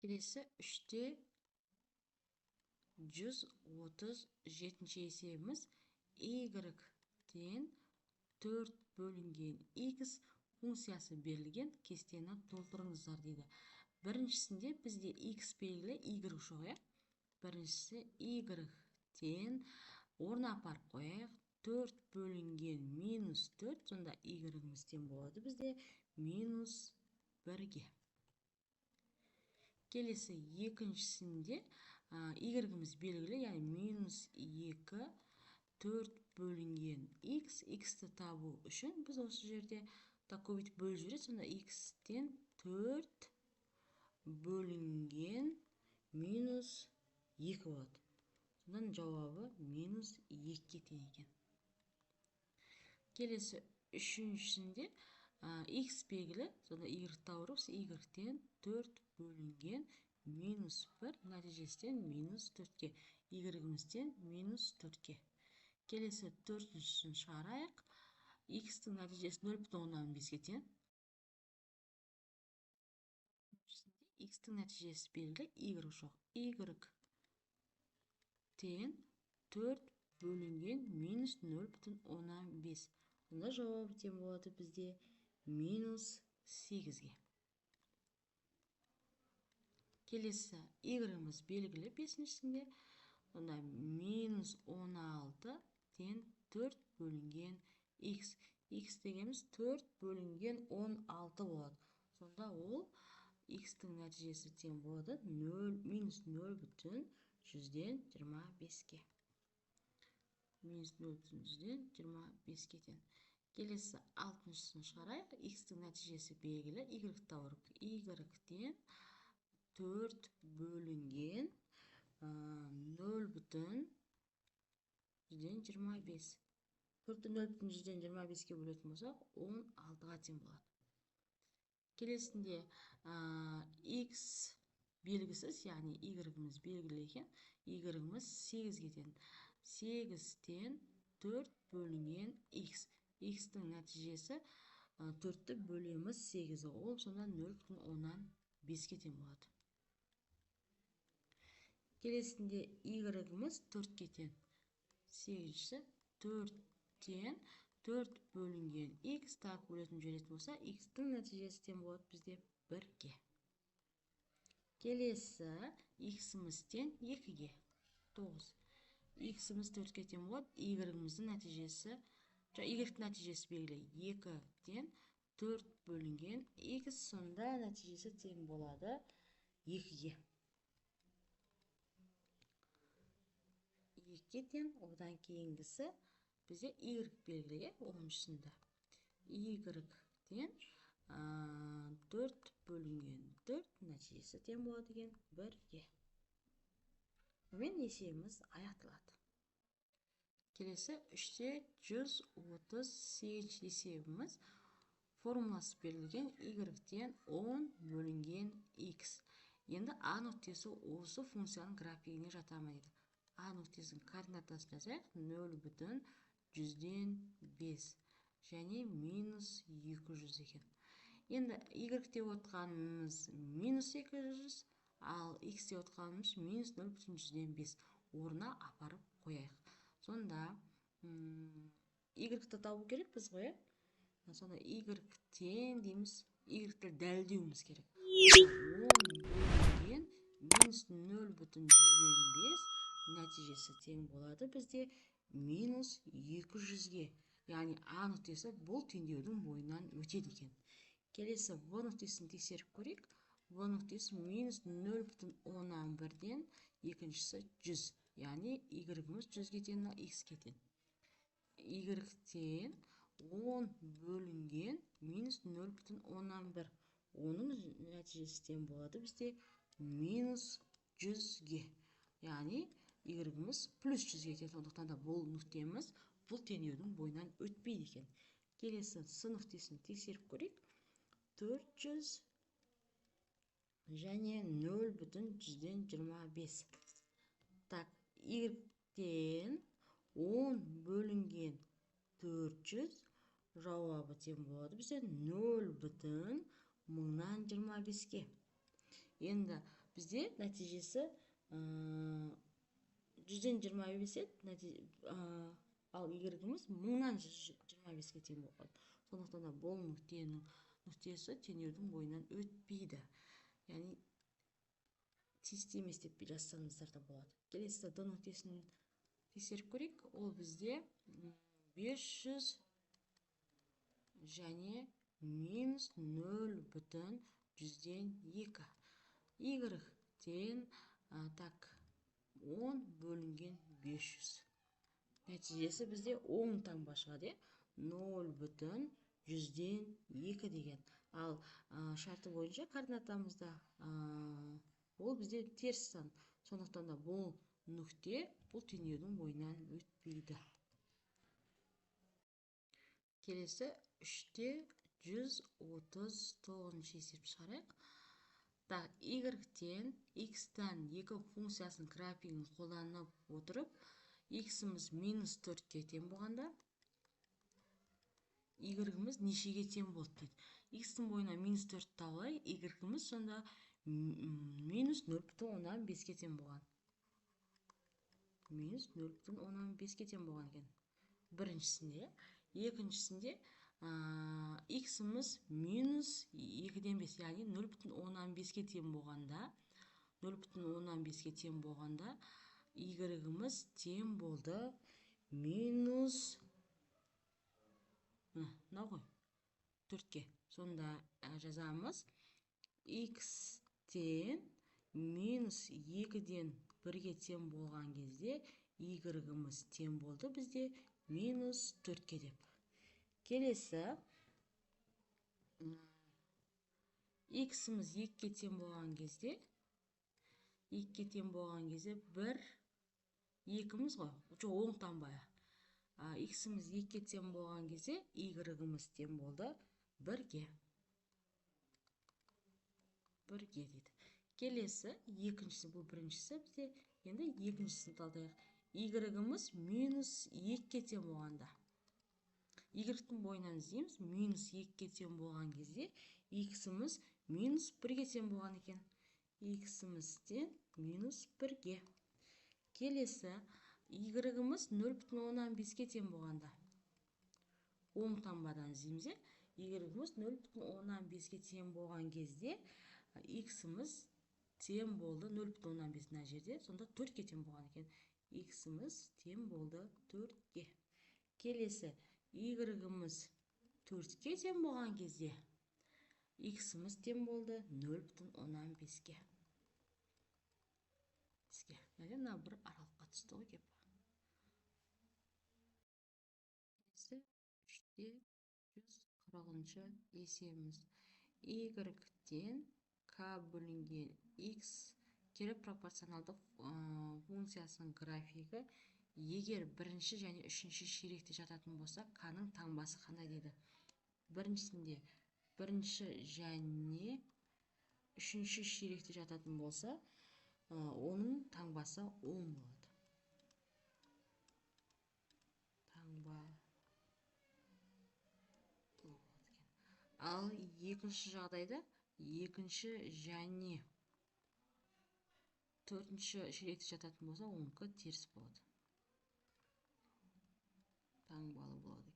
Келесі 3-те 137 есебіміз y-тен 4 бөлінген x функциясы берілген кестені толтырыңыздар дейді. Біріншісінде бізде x белгілі, y жоқ. Біріншісі y-тен орнына апарып қояйық. 4 бөлінген минус 4, сонда y-тен болады бізде минус 1-ге. Келесі екіншісінде y-іміз белгілі, яғни минус 2, 4 бөлінген x, x-ті табу үшін біз осы жерде көбейтіп бөліп жібереді, сонда x-тен 4 бөлінген минус 2 болады. Сонда жауабы минус 2-ге тең екен. Келесі үшіншісінде x белгілі, сонда y тауырып, y-тен 4 бөлінген минус 1, нәтижесінен минус 4-ге, y-імізден минус 4-ге. Келесі төртіншісін шығарайық. X-тің нәтижесі 0,5-ге тең. X-тің нәтижесі белгілі, y жоқ. Y-тен 4 бөлінген минус 0,5. Онда жауабы тең болады бізде минус 8-ге. Келесі y-іміз белгілі бесіншісінде. Онда минус 16 тен 4 бөлінген x. X дегеніміз 4 бөлінген 16 болады. Сонда ол x-тің нәтижесі тең болады минус 0,25-ге. Минус 0,25-ге тең. Келесі алтыншысын шығарайық. X-тің нәтижесі белгілі, y тауырып, y-тен 4 бөлінген 0,25. 4-ті 0,25-ге бөлетін болсақ, 16-ға тең болады. Келесінде x белгісіз, яғни y-іміз белгілі екен. Y-іміз 8-ге тең. 8-тен 4 бөлінген x. X-тің нәтижесі 4-ті бөлеміз 8-ге. Ол сонда 0,15-ге тең болады. Келесінде y-іміз 4-ге тең. 8-ші 4-тен 4 бөлінген x тағы бөлетін жіберетін болса, x-тің нәтижесі тең болады бізде 1-ге. Келесі x-іміз тең 2-ге. 9. X-іміз 4-ге тең болады, y-іміздің нәтижесі, y-тің нәтижесі белгілі, 2-тен 4 бөлінген x, сонда нәтижесі тең болады 2-ге. 2-ге тең, одан кейінгісі бізде y белгілі, 10-шысында. Y-тен 4 бөлінген 4, нәтижесі тең болады екен 1-ге. Мен есебіміз аяқталады. Келесі 3-те 138 есебіміз формуласы берілген, y-тен 10 бөлінген x. Енді a нүктесі осы функцияның графигіне жатама дейді. A нүктесінің координатасын жазайық, 0,105 және минус 200 екен. Енді y деп отқанымыз минус 200, ал x деп отқанымыз минус 0,105. Орнына апарып қояйық. Сонда y-ті табу керек біз ғой. Сонда y-тен дейміз, y-ті дәлдеуіміз керек. 10 бөлінген минус 0,105 нәтижесі тең болады бізде минус 200-ге. Яғни a нүктесі бұл теңдеудің бойынан өтеді екен. Келесі v нүктесін тексеріп көрейік. V нүктесі минус 0,1-ден екіншісі 100. Яғни y-іміз 100-ге тең, x-ге тең. Y-тен 10 бөлінген минус 0,1. Оның нәтижесі тең болады бізде минус 100-ге. Яғни y-іміз плюс 100-ге тең. Сондықтан да бұл нүктеміз бұл теңдеудің бойынан өтпейді екен. Келесі с нүктесін тексеріп көрейік. 400 және 0,125. Так, y-тен 10 бөлінген 400 жауабы тең болады бізде 0,1025-ге. Енді бізде нәтижесі 100-ден 25 еді, ал y-іміз 1000-25-ке тең болады. Сондықтан да бұл нүктенің нүктесі теңеудің бойынан өтпейді. Яғни тиісті емес деп жазсаңыздар да болады. Келесі д нүктесін тексеріп көрейік. Ол бізде 500 және минус 0,102. Y тен 10 бөлінген 500. Нәтижесі бізде 10 таңба шығады. 0,102 деген. Ал шарты бойынша координатамызда ол бізде теріс сан. Сондықтан да бұл нүкте бұл теңеудің бойынан өтпейді. Келесі 3-те 139 есеп шығарайық. Y-тен x-тан 2 функциясының графигін қолданып отырып, x-іміз минус 4-ке тең болғанда, y-іміз нешеге тең болды дейді. X-тің бойына минус 4 табылай, y-іміз сонда минус 0,5-ке тең болған. Минус 0,5-ке тең болған екен. Біріншісінде, екіншісінде x-іміз минус 2-ден 5, яғни 0,5-ке тең болғанда, y-іміз тең болды минус 4-ке. Сонда жазамыз x-тен минус 2-ден 1-ге тең болған кезде y-іміз тең болды бізде минус 4-ке деп. Келесі x-іміз 2-ке тең болған кезде 1, 2-іміз ғой, оң таңбая. X-іміз 2-ке тең болған кезде y-іміз тең болды 1-ге. 1-ге дейді. Келесі екіншісі, бұл біріншісі бізде, енді екіншісін талдайық. Y-іміз минус 2-ке тең болғанда. Y-тің бойынан іздейміз, минус 2-ке тең болған кезде x-іміз минус 1-ге тең болған екен. X-іміз тең минус 1-ге. Келесі y-іміз 0,5-ке тең болғанда. Оң таңбадан іздейміз. Y-іміз 0,5-ке тең болған кезде x-іміз тең болды 0,5 мына жерде, сонда 4-ке тең болған екен. X-іміз тең болды 4-ке. Келесі y-іміз 4-ке тең болған кезде x-іміз тең болды 0,5-ке. Мына бір аралыққа түсті ғой кеп. Келесі 3-те 140-шы есебіміз. Y-тен k бөлінген x кері пропорционалды функциясының графигі егер бірінші және үшінші ширекте жататын болса, k-ның таңбасы қандай деді. Біріншісінде бірінші және үшінші ширекте жататын болса, оның таңбасы 10 болады. Ал екінші жағдайда екінші және төртінші ширекте жататын болса, оныкі теріс болады. Таңбалы болады.